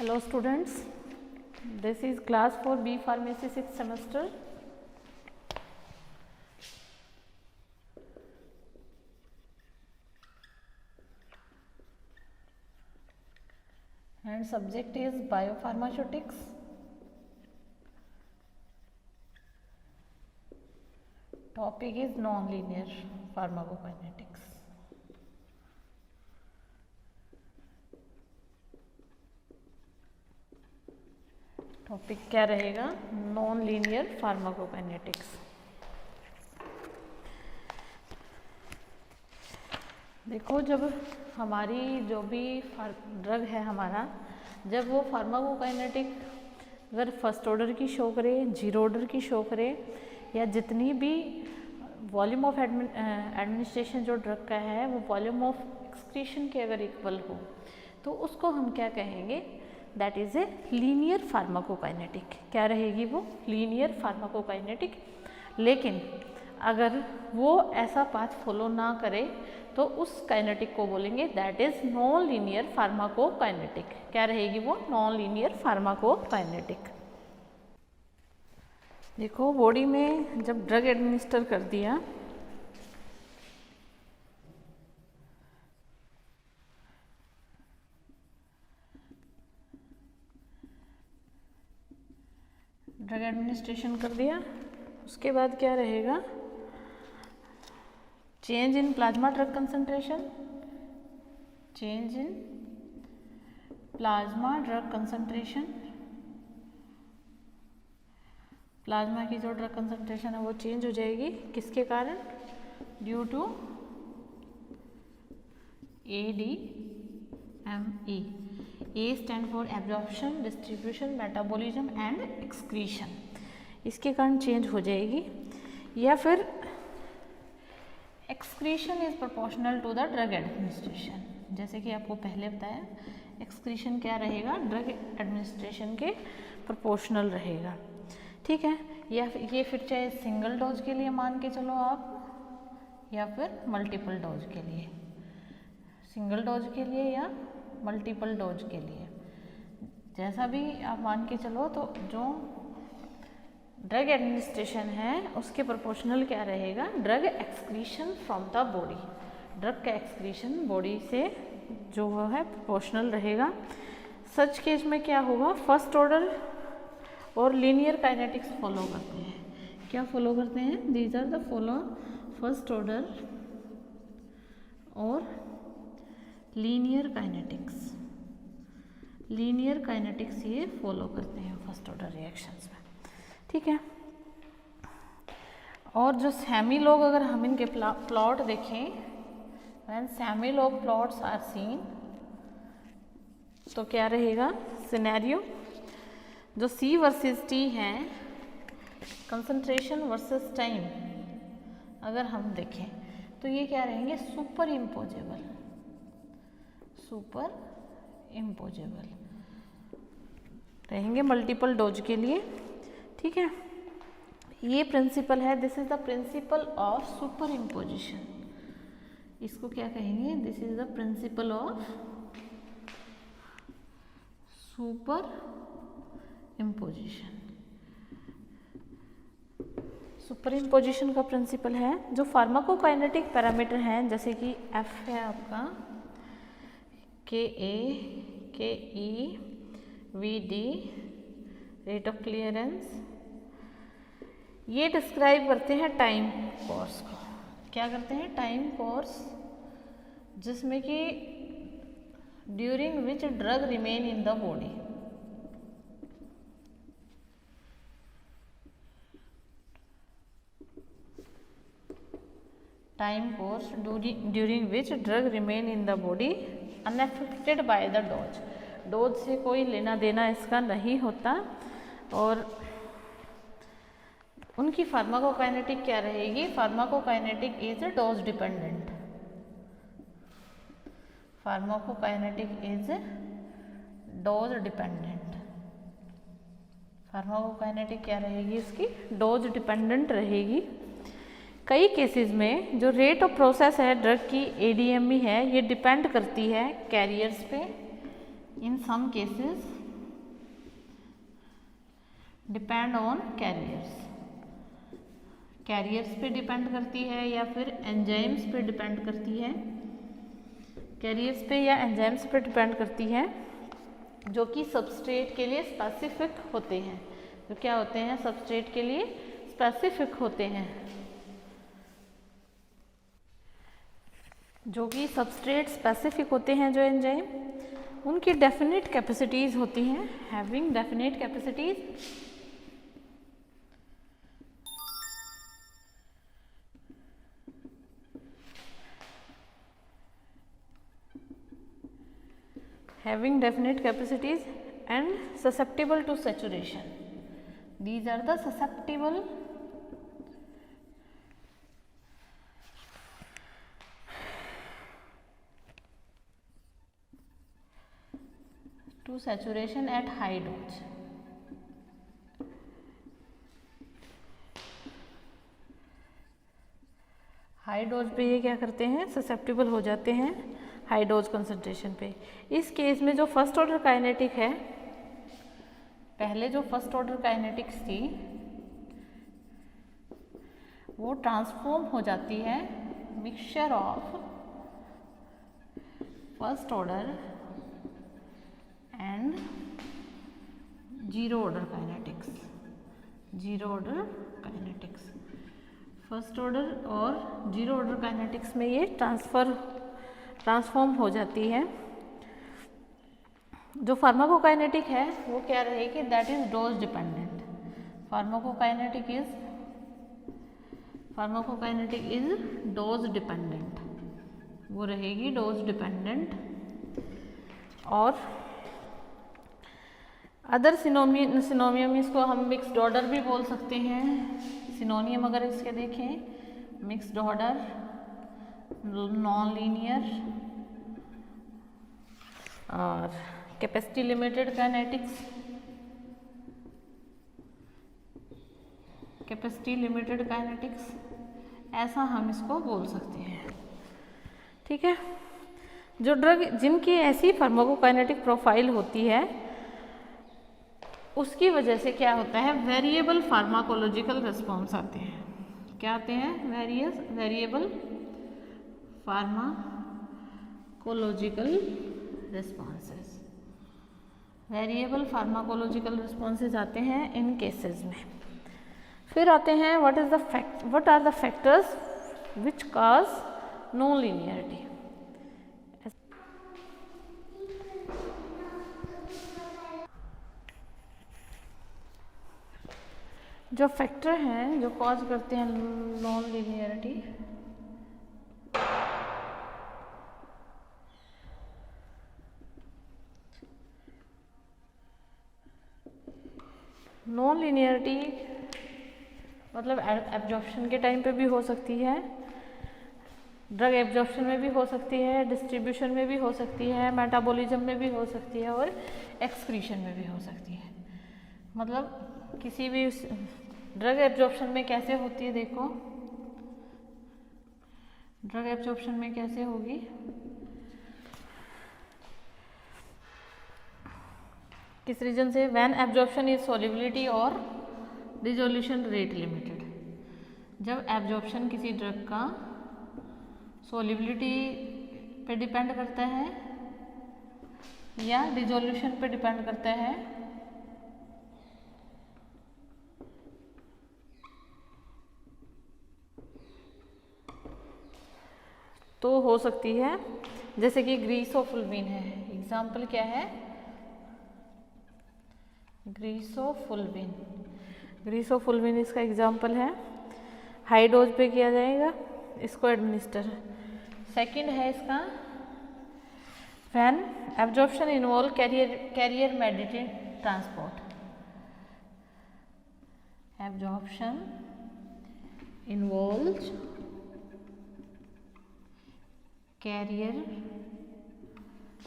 Hello students, this is class 4B Pharmacy 6th semester. And subject is biopharmaceutics. Topic is non-linear pharmacokinetics. Topic क्या रहेगा? Non linear pharmacokinetics. देखो, जब हमारी जो भी ड्रग है हमारा, जब वो फार्माकोकाइनेटिक अगर फर्स्ट ऑर्डर की शो करे, जीरो ऑर्डर की शो करे, या जितनी भी वॉल्यूम ऑफ एडमिनिस्ट्रेशन जो ड्रग का है वो वॉल्यूम ऑफ एक्सक्रीशन के अगर इक्वल हो, तो उसको हम क्या कहेंगे? That is a linear pharmacokinetic. क्या रहेगी वो? Linear pharmacokinetic. लेकिन अगर वो ऐसा पाथ फॉलो ना करे तो उस काइनेटिक को बोलेंगे that is non linear pharmacokinetic. क्या रहेगी वो? Non linear pharmacokinetic. देखो, बॉडी में जब ड्रग एडमिनिस्टर कर दिया, ड्रग एडमिनिस्ट्रेशन कर दिया, उसके बाद क्या रहेगा? Change in plasma drug concentration, change in plasma drug concentration. Plasma की जो ड्रग कंसंट्रेशन है वो चेंज हो जाएगी, किसके कारण? Due to ADME। A stand for absorption, distribution, metabolism and excretion. इसके कारण चेंज हो जाएगी। या फिर excretion is proportional to the drug administration. जैसे कि आपको पहले बताया, एक्सक्रीशन क्या रहेगा? ड्रग एडमिनिस्ट्रेशन के प्रोपोर्शनल रहेगा। ठीक है। या ये फिर चाहे सिंगल डोज के लिए मान के चलो आप, या फिर मल्टीपल डोज के लिए, सिंगल डोज के लिए या मल्टीपल डोज के लिए, जैसा भी आप मान के चलो, तो जो ड्रग एडमिनिस्ट्रेशन है उसके प्रोपोर्शनल क्या रहेगा? Drug excretion from the body. Drug का एक्सक्रीशन बॉडी से जो है प्रोपोर्शनल रहेगा। सच केस में क्या होगा? फर्स्ट ऑर्डर और लीनियर काइनेटिक्स फॉलो करते हैं। क्या फॉलो करते हैं? These are the follow first order और लीनियर काइनेटिक्स। लीनियर काइनेटिक्स ये फॉलो करते हैं फर्स्ट ऑर्डर रिएक्शंस में। ठीक है। और जो सेमी लॉग, अगर हम इनके प्लॉट देखें, when semi log plots are seen, तो क्या रहेगा सिनेरियो? जो C वर्सेस T है, कंसंट्रेशन वर्सेस टाइम, अगर हम देखें तो ये क्या रहेंगे? Superimposable. सुपर इम्पोजेबल रहेंगे मल्टीपल डोज के लिए। ठीक है। ये प्रिंसिपल है, this is the principle of superimposition. इसको क्या कहेंगे? This is the principle of superimposition. Superimposition का प्रिंसिपल है। जो फार्माकोकाइनेटिक पैरामीटर हैं, जैसे कि F है आपका, KA, KE, VD, rate of clearance, ये डिस्क्राइब करते हैं टाइम कोर्स को। क्या करते हैं? टाइम कोर्स, जिसमें कि during which drug remain in the body. Time course during which drug remain in the body unaffected by the dose. Dose से कोई लेना देना इसका नहीं होता। और उनकी फार्माकोकाइनेटिक क्या रहेगी? Pharmacokinetic is dose dependent. Pharmacokinetic is dose dependent. Pharmacokinetic क्या रहेगी? इसकी डोज डिपेंडेंट रहेगी। कई केसेस में जो रेट ऑफ प्रोसेस है ड्रग की, ADME है, ये डिपेंड करती है कैरियर्स पे। In some cases depend on carriers पे डिपेंड करती है या फिर एंजाइम्स पे डिपेंड करती है। कैरियर्स पे या एंजाइम्स पे डिपेंड करती है जो कि सबस्ट्रेट के लिए स्पेसिफिक होते हैं। जो क्या होते हैं? सबस्ट्रेट के लिए स्पेसिफिक होते हैं, जो कि सबस्ट्रेट स्पेसिफिक होते हैं। जो एंजाइम, उनकी डेफिनेट कैपेसिटीज होती हैं, having definite capacities and susceptible to saturation. These are the susceptible to saturation at high dose. High dose पे ये क्या करते हैं? ससेप्टिबल हो जाते हैं हाई डोज कंसंट्रेशन पे। इस केस में जो फर्स्ट ऑर्डर काइनेटिक है, पहले जो फर्स्ट ऑर्डर काइनेटिक्स थी वो ट्रांसफॉर्म हो जाती है mixture of first order and zero order kinetics. First order और जीरो ऑर्डर काइनेटिक्स में ये ट्रांसफॉर्म हो जाती है। जो फार्माकोकाइनेटिक है वो क्या रहेगी? That is dose dependent. Pharmacokinetic is dose dependent, वो रहेगी डोज डिपेंडेंट। और अदर सिनोनियम इसको हम मिक्स्ड ऑर्डर भी बोल सकते हैं। सिनोनियम अगर इसके देखें, मिक्स्ड ऑर्डर, नॉन लीनियर और कैपेसिटी लिमिटेड काइनेटिक्स, ऐसा हम इसको बोल सकते हैं। ठीक है। जो ड्रग जिनकी ऐसी फार्माकोकाइनेटिक प्रोफाइल होती है उसकी वजह से क्या होता है? वेरिएबल फार्माकोलॉजिकल रिस्पॉन्स आते हैं। क्या आते हैं? वेरिएबल फार्माकोलॉजिकल रिस्पॉन्सेज आते हैं इन केसेस में। फिर आते हैं what are the factors which cause non linearity. जो फैक्टर हैं जो कॉज करते हैं नॉन लीनियरिटी, मतलब एब्जॉर्प्शन के टाइम पे भी हो सकती है, ड्रग एब्जॉर्प्शन में भी हो सकती है, डिस्ट्रीब्यूशन में भी हो सकती है, मेटाबॉलिज्म में भी हो सकती है और एक्सक्रीशन में भी हो सकती है। मतलब किसी भी ड्रग एब्जॉर्प्शन में कैसे होती है? देखो, ड्रग एब्जॉर्प्शन में कैसे होगी? किस रीजन से? व्हेन एब्जॉर्प्शन इज सॉल्युबिलिटी और डिसोल्यूशन रेट लिमिटेड। जब एब्जॉर्प्शन किसी ड्रग का सॉल्युबिलिटी पे डिपेंड करता है या डिसोल्यूशन पे डिपेंड करता है, तो हो सकती है। जैसे कि ग्रीसोफुल्विन है, एग्जाम्पल क्या है? ग्रीसोफुल्विन इसका एग्जाम्पल है। हाई डोज पे किया जाएगा इसको एडमिनिस्टर। सेकंड है इसका when absorption involve carrier mediated transport. Absorption involves carrier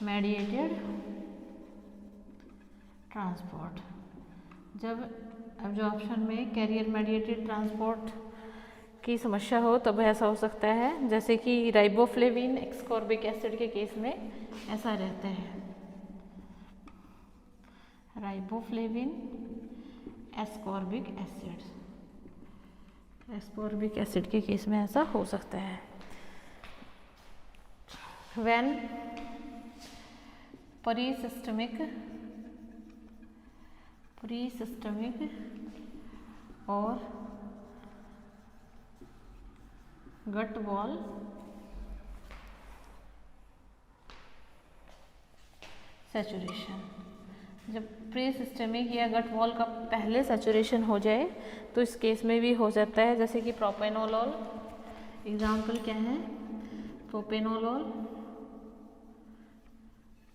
mediated transport. जब एब्जॉर्प्शन में कैरियर मेडिएटेड ट्रांसपोर्ट की समस्या हो तब ऐसा हो सकता है, जैसे कि राइबोफ्लेविन एक्सकॉर्बिक एसिड के केस में ऐसा रहता है। Riboflavin ascorbic acid, ascorbic acid के केस में ऐसा हो सकता है। व्हेन प्रीसिस्टमिक और गट वॉल सैचुरेशन, जब प्री सिस्टमिक या गट वॉल का पहले सैचुरेशन हो जाए तो इस केस में भी हो जाता है, जैसे कि प्रोपेनोलॉल, एग्जाम्पल क्या है, प्रोपेनोलॉल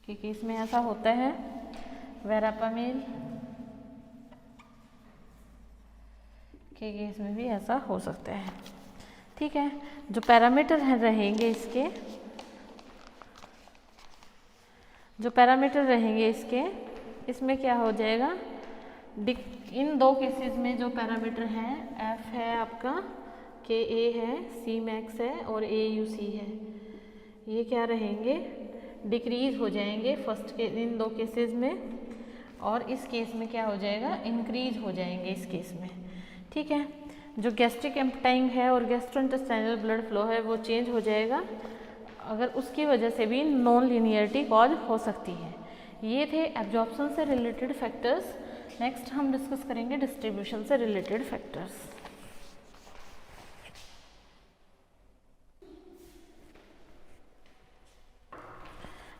के केस में ऐसा होता है, वेरापामिल के केस में भी ऐसा हो सकता है। ठीक है, जो पैरामीटर रहेंगे इसके, जो पैरामीटर रहेंगे इसमें क्या हो जाएगा, इन दो केसेस में जो पैरामीटर हैं, एफ है आपका, के ए है, सी मैक्स है और ए यू सी है, ये क्या रहेंगे, डिक्रीज हो जाएंगे फर्स्ट के इन दो केसेस में, और इस केस में क्या हो जाएगा, इंक्रीज हो जाएंगे इस केस में। ठीक है, जो गैस्ट्रिक एम्पटाइंग है और गैस्ट्रोइंटेस्टाइनल ब्लड फ्लो है वो चेंज हो जाएगा, अगर उसकी वजह से भी नॉन लीनियरिटी कॉज हो सकती है। ये थे एब्जॉर्प्शन से रिलेटेड फैक्टर्स। नेक्स्ट हम डिस्कस करेंगे डिस्ट्रीब्यूशन से रिलेटेड फैक्टर्स।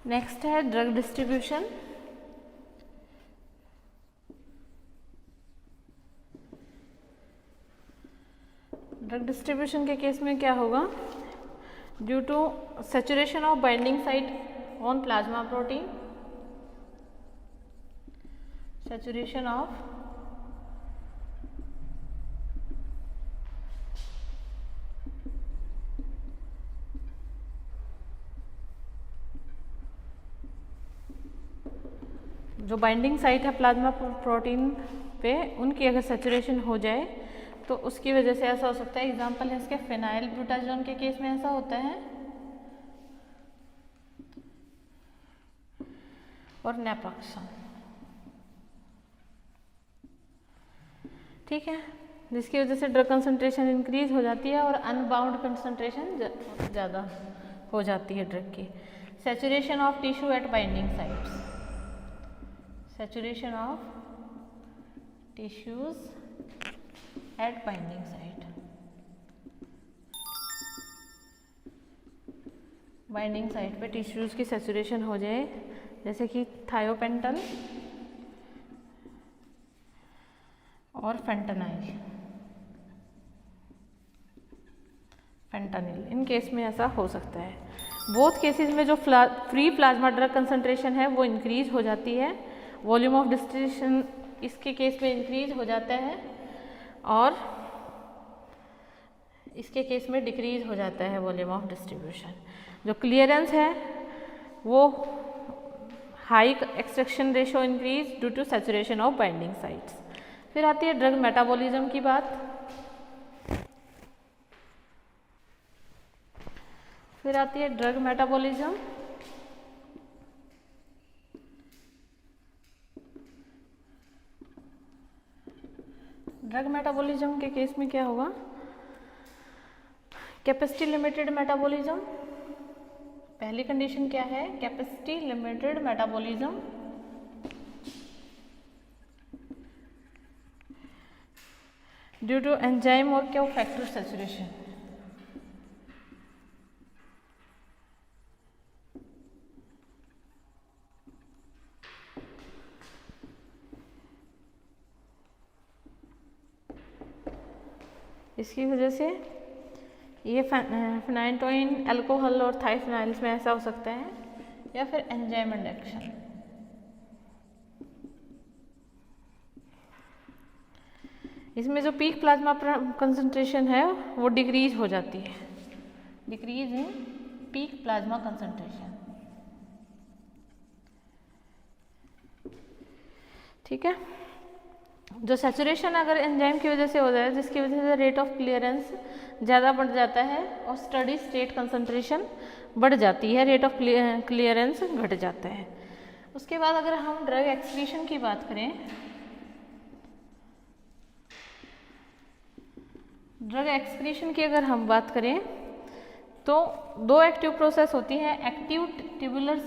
नेक्स्ट है ड्रग डिस्ट्रीब्यूशन। ड्रग डिस्ट्रीब्यूशन के केस में क्या होगा, due to saturation of binding site on plasma protein, saturation of जो बाइंडिंग साइट है प्लाज्मा प्रोटीन पे, उनकी अगर सैचुरेशन हो जाए तो उसकी वजह से ऐसा हो सकता है। एग्जाम्पल है इसके फिनाइल ब्यूटाजोन के केस में ऐसा होता है, और नेप्रॉक्सन। ठीक है, जिसकी वजह से ड्रग कंसंट्रेशन इंक्रीज हो जाती है और अनबाउंड कंसंट्रेशन ज़्यादा हो जाती है ड्रग की। Saturation of tissue at binding sites, saturation of tissues at binding site, binding site पे टिश्यूज की सैचुरेशन हो जाए, जैसे कि थायोपेंटन और फेंटेनाइल, फेंटानिल, इन केस में ऐसा हो सकता है। बोथ केसेस में जो फ्री प्लाज्मा ड्रग कंसंट्रेशन है वो इंक्रीज हो जाती है, वॉल्यूम ऑफ डिस्ट्रीब्यूशन इसके केस में इंक्रीज हो जाता है और इसके केस में डिक्रीज हो जाता है वॉल्यूम ऑफ डिस्ट्रीब्यूशन। जो क्लियरेंस है वो high extraction ratio increase due to saturation of binding sites. फिर आती है ड्रग मेटाबॉलिज्म की बात। फिर आती है ड्रग मेटाबॉलिज्म। ड्रग मेटाबॉलिज्म के केस में क्या होगा, कैपेसिटी लिमिटेड मेटाबॉलिज्म। पहली कंडीशन क्या है, capacity limited metabolism. Due to enzyme और क्या फैक्टर सैचुरेशन। इसकी वजह से ये फिनाइटोइन अल्कोहल और थाइफिनाइल्स में ऐसा हो सकता है, या फिर एंजाइम इंडक्शन। इसमें जो पीक प्लाज्मा कंसंट्रेशन है वो डिक्रीज हो जाती है, decrease in peak plasma concentration. ठीक है, जो सैचुरेशन अगर एंजाइम की वजह से हो जाए, जिसकी वजह से रेट ऑफ क्लियरेंस ज़्यादा बढ़ जाता है और स्टडी स्टेट कंसंट्रेशन बढ़ जाती है, रेट ऑफ क्लियरेंस घट जाता है। उसके बाद अगर हम ड्रग एक्सक्रीशन की बात करें, ड्रग एक्सक्रीशन की अगर हम बात करें तो दो एक्टिव प्रोसेस होती है, एक्टिव ट्यूबुलर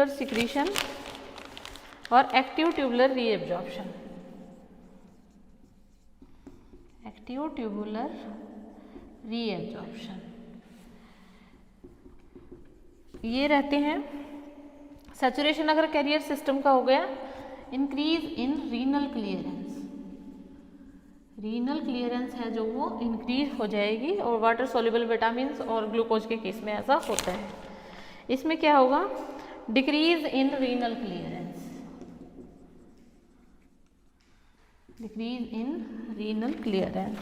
सिक्रेशन और active tubular reabsorption. Active tubular reabsorption ये रहते हैं। सैचुरेशन अगर कैरियर सिस्टम का हो गया, increase in renal clearance, renal clearance है जो वो इंक्रीज हो जाएगी, और वाटर सॉल्युबल विटामिन और ग्लूकोज के केस में ऐसा होता है। इसमें क्या होगा, decrease in renal clearance, decrease in renal clearance.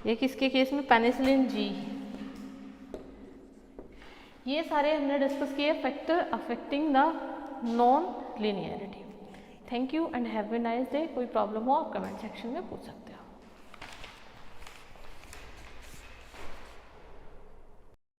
ये किसके केस में, पेनिसिलिन जी। ये सारे हमने डिस्कस किए factor affecting the non linearity. Thank you and have a nice day. कोई प्रॉब्लम हो आप कमेंट सेक्शन में पूछ सकते हैं।